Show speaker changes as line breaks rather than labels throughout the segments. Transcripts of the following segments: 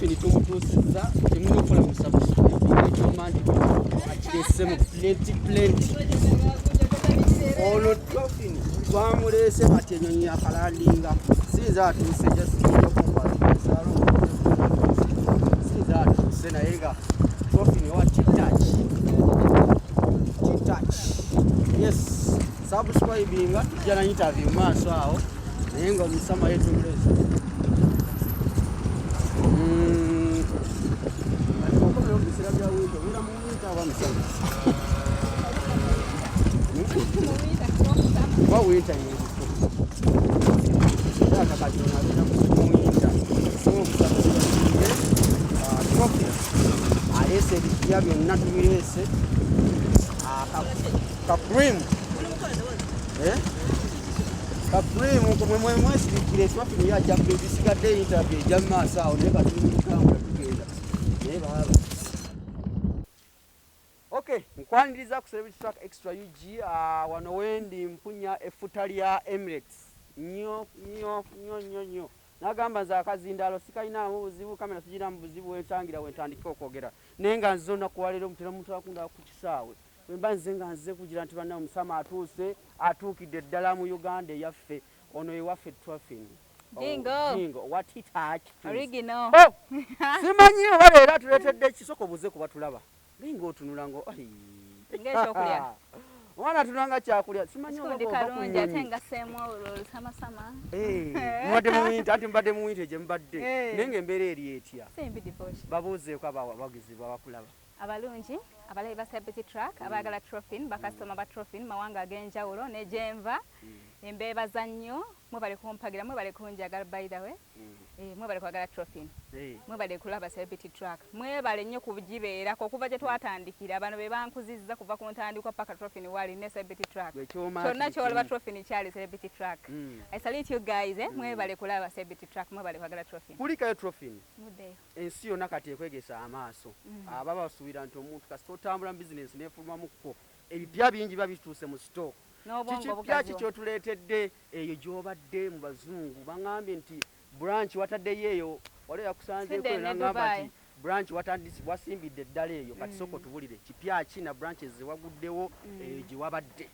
Trophine tumutusiza temunokola mu subscribe ekyomandi akisemu plenty ono Trophine twamulese bati enyonyi yakalandinga sinza atuse just sinza atuse naye nga Trophine wa touch yes subscribinga tujja na interview maaso awo naye nga omusama yetu mulese What we eat Okay, nkwaniriza ku Celebrity Track Extra UG wano wendi mpunya efuta lya Emirates nyo nagamba za kazindalo sikaina buzibu kamera sijira buzibu wetangira wetandika okwogera nenga nzona kuwalero mutera muntu akunda kukisaawe wemba nzenga nze kugira nti bana omusama atuse atukide ddala mu Uganda yaffe ono ewaffe Trophine Jjingo what he touch
original
simanyi obalera tuletedde kisoko buze kuba tulaba lingo otunula ngo
ngesho kulya
wana tunanga kyakulya simanyi
obakulunja tenga semo sama
mwade muwinta ati mbade muwinta je mbadde nenge mbere eri etya
sembi divosh
babuze kwa bagizi bakulaba
abalungi abalayi ba Celebrity Track abagala Trophine bakastoma ba Trophine mawanga agenjawulo ne jemva embeba zannyo mwebale kumpagira mwebale kunjagala by the way mwebale kwagala Trophine mwebale kulaba Celebrity Track mwebale nnyo kujibeera okuva gye twatandikira abantu be bankuzizza kuva ku ntandikwa paka Trophine wali ne Celebrity Track kyonna kyolaba Trophine kyali Celebrity Track I salute you guys mwebale kulaba Celebrity Track mwebale kwagala Trophine
kulikayo Trophine
mude
ensi yonna kati ekwegesa amaaso ababa basuubira nti omuntu kasita otambula mu business nefulumamuko ebipya bingi babituuse mu store kikipya kikyotuleetedde eyo gyobadde mu bazungu bangambye nti branch wataddeyo eyo wale yakusanze nangamba nti branch watandisi wasimbidde eddala eyo kati soko tubulire kipya kina branches waguddewo giwabadde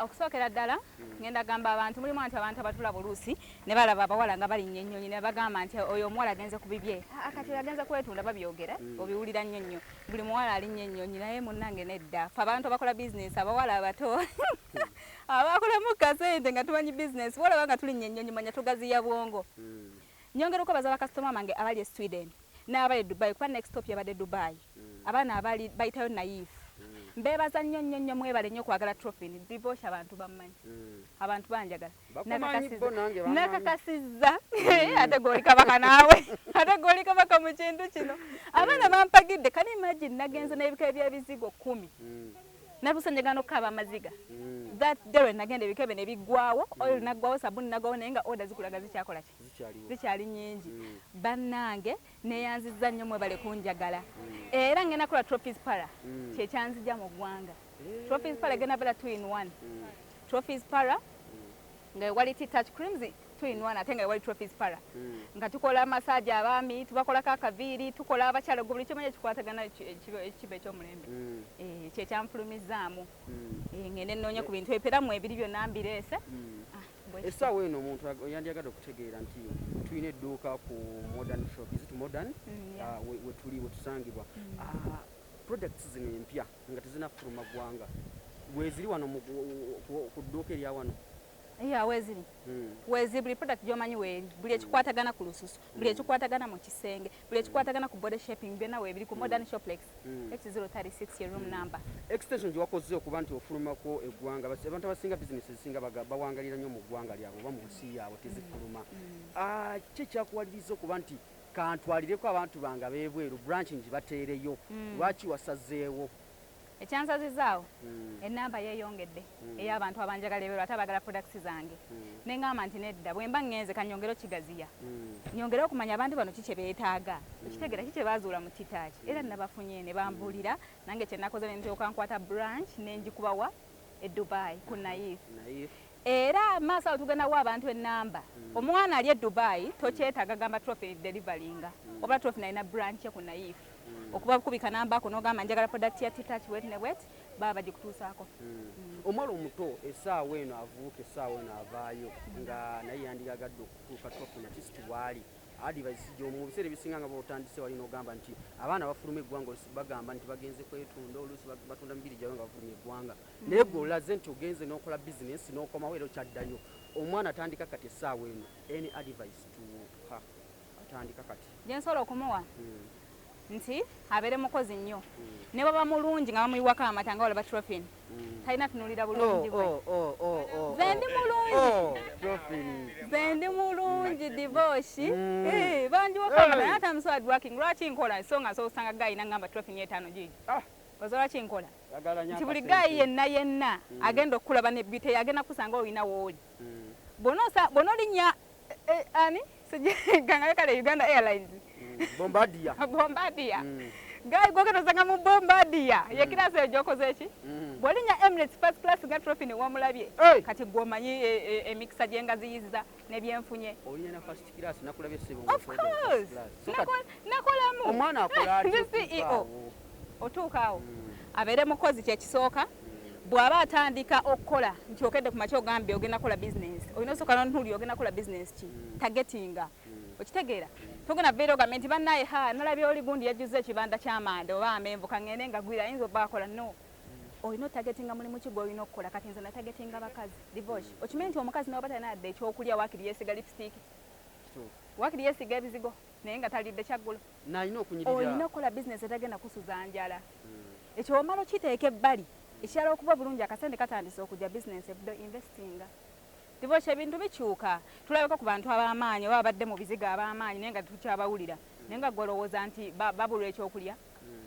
okusookera ddala ngenda gamba abantu mulimu nti abantu abatula buluusi ne balaba abawala nga balinnya ennyonyi ne bagamba nti oyo omuwala agenze ku bibye kati agenze kwetunda babyogera obiwulira nnyo nnyo buli muwala alinnya ennyonyi naye munnange nedda fe abantu abakola bizinesi abawala abato abakolamu kasente nga tumanyi bizinesi bolaba nga tulinnya ennyonyi manya tugaziya bwongo nyongera okubaza bakasitoma bange abali e Sweden n'abali e Dubai kuba next stop yabadde Dubai abaana abali bayitayo naif mbebaza nnyo mwebale nnyo kwagala Trophine divorce abantu bamanyi abantu banjagala nakakasizza ate goli kabaka naawe ate goli kabaka mu kintu kino abaana bampagidde kani imagine nagenze n'ebika by'ebizigo 10 nabusanjagano kaba amaziga that day nagende bikebe ne bigwawo oil nagwawo sabuni nagwawo nenga order zikulaga zikyakola ki zikyali nyingi bannange neyanzizza nnyo mwebale kunjagala era ngena kola Trophies Para kye kyanzija mu ggwanga Trophies Para gena bela 2 in 1 Trophies Para nga quality touch creams 2 in 1 atenga wali Trophies Para nga tukola massage abaami tubakola kakaviri tukola abakyala gubuli kimanye kikwatagana ekibe ky'omulembe kye kyamfulumizaamu ngende nnoonya ku bintu eperamu ebiri byonna mbirese
essaawa eno omuntu yandyagadde okutegeera nti tulina edduuka ku modern shop is it modern we tusangibwa products zino empya nga tezinafuluma ggwanga weziri wano ku dduuka erya wano
weziri weziri buli product gyomanyi weeri buli ekikwatagana ku lususu buli ekikwatagana mu kisenge buli ekikwatagana ku body shaping byonna weebiri ku modern shoplex X036 ye room number
extension gyewakoze okuba nti ofulumako eggwanga abantu abasinga bizinesi zisinga bawangalira nnyo mu ggwanga lyabwe oba mu nsi yaabwe tezifuluma ki ekyakuwaliriza okuba nti kantwalireko abantu bange ab'ebweru branch ngibateereyo lwaki wasazeewo
ekyansazizaawo enamba yeeyongedde ey'abantu abanjagala ebweru ate abagala products zange nengamba nti nedda bwe mba ngenze kanyongere kigaziya nyongere okumanya abantu bano kiki beetaaga ekitegera kiki baazuula mu kitaaki era nabafunye ne bambulira nange kye nakoze ne nteeka nkwata branch ne njikubawa e Dubai ku naif era maaso tugenda wa abantu enamba omwana ali e Dubai tokyetaaga gamba Trophine deliveryinga oba Trophine alina branch ku Naifu okuba kubika namba ko nogamba njagala product ya Titach wet ne wet baba bagikutuusaako.
Omwana omuto essaawa eno avuuka essaawa eno avaayo nga naye yandiyagadde okutuuka Trophine artist bwali advice mu biseera ebisinga nga bw'otandise walina ogamba nti abaana bafuluma eggwanga olusi bagamba nti bagenze kwetunda olusi batunda mibiri gyabwe nga bafuluma eggwanga naye gwe olaze nti ogenze n'okola bizinesi n'okomawo era okyaddayo omwana atandika kati essaawa eno any advice tuha atandika kati
gyensobola okumuwa nti abeere mukozi nnyo ne baba mulungi nga bamuyiwako amata nga olaba Trophine talina tunulira bulungi bwe zendi mulungi divoshi banjiwako amata naye atamuswad working lwaki nkola so nga nsanga gayi nangamba Trophine yetaano gigi ozo lwaki nkola nti buli gayi yenna agenda okulaba ne bite agenda kusanga olina wooli bonolinya ani ganga kale Uganda Airlines
Bombardier
Guy gogenda sanga mu Bombardier yekira se jokoze ki bolinya Emirates first class nga Trophine wamulabye kati gomanyi emixa jenga ziyiza ne byenfunye
oyina na first class nakulabye sebo
of course nakolamu
omwana akola ati
CEO otuukaawo abeere mukozi kyekisooka bw'aba atandika okukola nti okedde ku makya ogambye ogenda kola business olina osooka n'ontuuli ogenda kola business ki targetinga okitegeera tugenda beera ogambye nti bannaye nalabye oli gundi yajjuza ekibanda ky'amanda oba amenvu kaŋŋende nga gwira ayinza obba akola no olina otargetinga mulimu ki gw'olina okukola kati nze natargetinga bakazi divorce okimanyi nti omukazi n'oba talina adde ekyokulya waakiri yeesiga lipstick waakiri yeesiga ebizigo naye nga talidde kyaggulo olina okukola business etagenda kusuza njala ekyo omala okiteeka ebbali ekirala okuba bulungi akasente katandise okujja business ebudde investinga divorce ebintu bikyuka tulabeko ku bantu ab'amaanyi oba abadde mu biziga ab'amaanyi naye nga tukyabawulira naye nga gwolowooza nti babulwa ekyokulya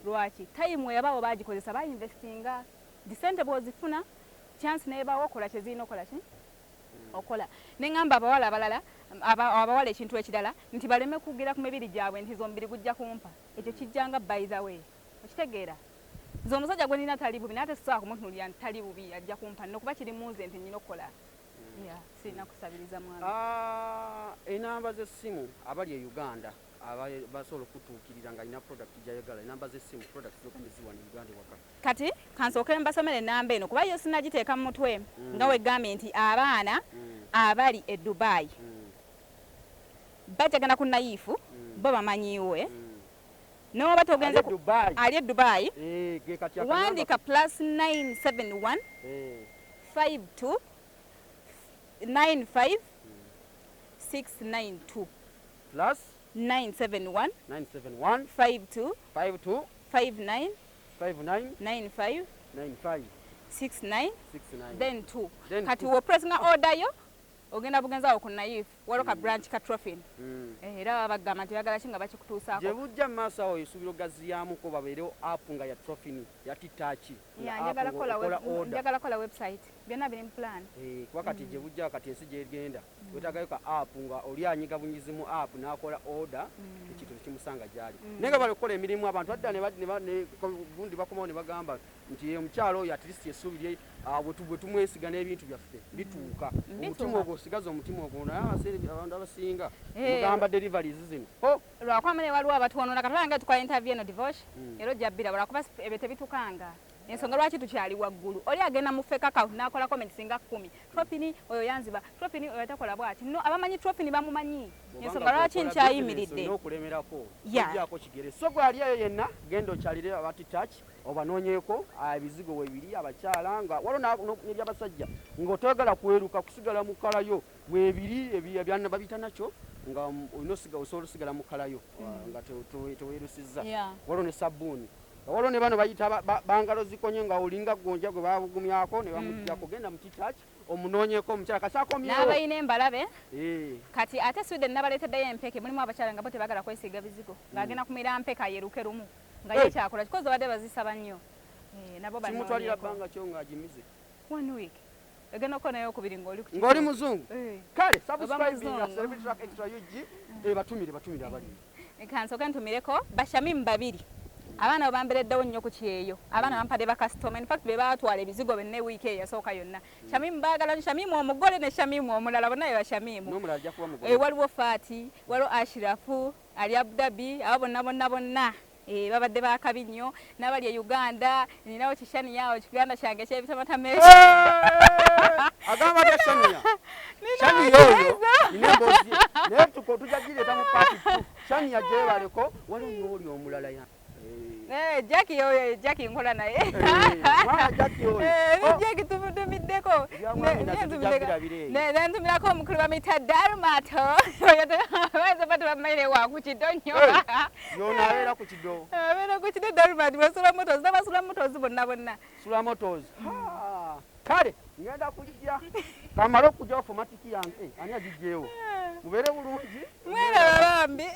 lwaki time weyabaawo bagikozesa bainvestinga disente bwozifuna chance neebaawo okola kyezirina okola ki okola neŋŋamba abawala abalala abawala ekintu ekirala nti baleme kugira ku mibiri gyabwe nti zombiri gujja kumpa ekyo kijjanga by the way okitegeera nze omusajja gwe nina tali bubi naye ate sisobola kumutunuulira nti tali bubi ajja kumpa nokuba kiri munze nti nyina okukola sirina kusabiriza mwami
enamba z'essimu abali e Uganda basobola okutuukirira nga alina product gyayagala enamba z'essimu product zokumiziwa ne Uganda waka
kati kansooke mbasomera enamba eno kuba yo sinagiteeka mu mutwe nga wegambye nti abaana abali e Dubai bajagana ku Naifu bo bamanyiiwe noba togenze ali e Dubai wandika +971 52 95 692
plus
971 52 59 95 69 then 2 kati wo press nga order yo ogenda bugenza ku Naifu waliwo ka branch ka Trophine era bagamba nti bagala kinga bakikutuusaako
gye bujja mu maaso awo esubira ogaziyamuko babeerewo app nga ya Trophine ya Titachi
njagala kola website byonna biri mu plan
kuba kati gye bujja kati ensi gyegenda wetagayo ka app nga oli anyiga bunyizi mu app n'akola order ekintu kimusanga gyali naye nga bali kukola emirimu abantu adda gundi bakomawo ne bagamba nti omukyalo oyo at least esuubirye bwe tumwesiga n'ebintu byaffe bituuka omutima ogwo osigaza omutima ogwo naye abantu abasinga mugamba deliveries zino
lwakwamane waliwo abatuwonona katulanga tukola interview eno divorce era ojjabbira lwakuba ebyo tebitukanga ensonga lwaki tukyali waggulu oli agenda mu fake account n'akola comments nga 10 Trophine oyo yanziba Trophine oyo takola bwati no abamanyi Trophine bamumanyi ensonga lwaki nkyayimiridde
n'okulemerako ojjako kigere so gwe ali eyo yenna genda okyalire abati touch obanoonyeeko ebizigo webiri abakyala nga waliwo n'ebyabasajja ng'otoyagala kweruka kusigala mu kalayo webiri ebyana babita nakyo nga osobola osigala mu kalayo nga teweerusizza waliwo ne sabbuuni waliwo ne bano bayita bangalo zikonye nga olinga gonja gwe babugumyako ne bamuggyako genda mu Titachi omunoonyeeko omukyala kasaakomyewo
n'abalina embalabe kati ate Sweden nabaleeteddeyo empeke mulimu abakyala nga bo tebagala kwesiiga bizigo ng'agenda kumira mpeka yeruke lumu nga ye kyakola kikozi obadde bazisaba nnyo nabo
kimutwalira bbanga kyo ng'agimize
1 week egenda okukola naye okubiri
ng'oli muzungu kale subscribinga Celebrity Track Extra UG batumire abali
kansooke ntumireko bashamimu babiri abaana bambereddewo nnyo ku kyeyo abaana bampadde bakasitoma in fact be baatwala ebizigo benne wiiki eyasooka yonna Shamimu baagala Shamimu omugole ne Shamimu omulala bonna be Bashamimu waliwo Faati waliwo Ashirafu ali Abu Dhabi abo bonna babadde baakabi nnyo n'abali e Uganda ninawo kishani yawo kiganda kyange kyebitamatamesi
agamba te shani yoyo ninebozi naye tujagireeta mu paati shani yajebaleko waliwo n'oli omulala
Jackie yoyo Jackie nkola naye Jackie tumutumiddeko nentumirako omukulu wa mita Darmato baza batu bamaire wa ku kido nnyo
yona abeera ku kido
Darmato basula motos n'abasula motos bonna
sula motos kale ngenda kujja kamala okujja ofumatiki yange ani agijjeewo mubeere bulungi
mwera babambi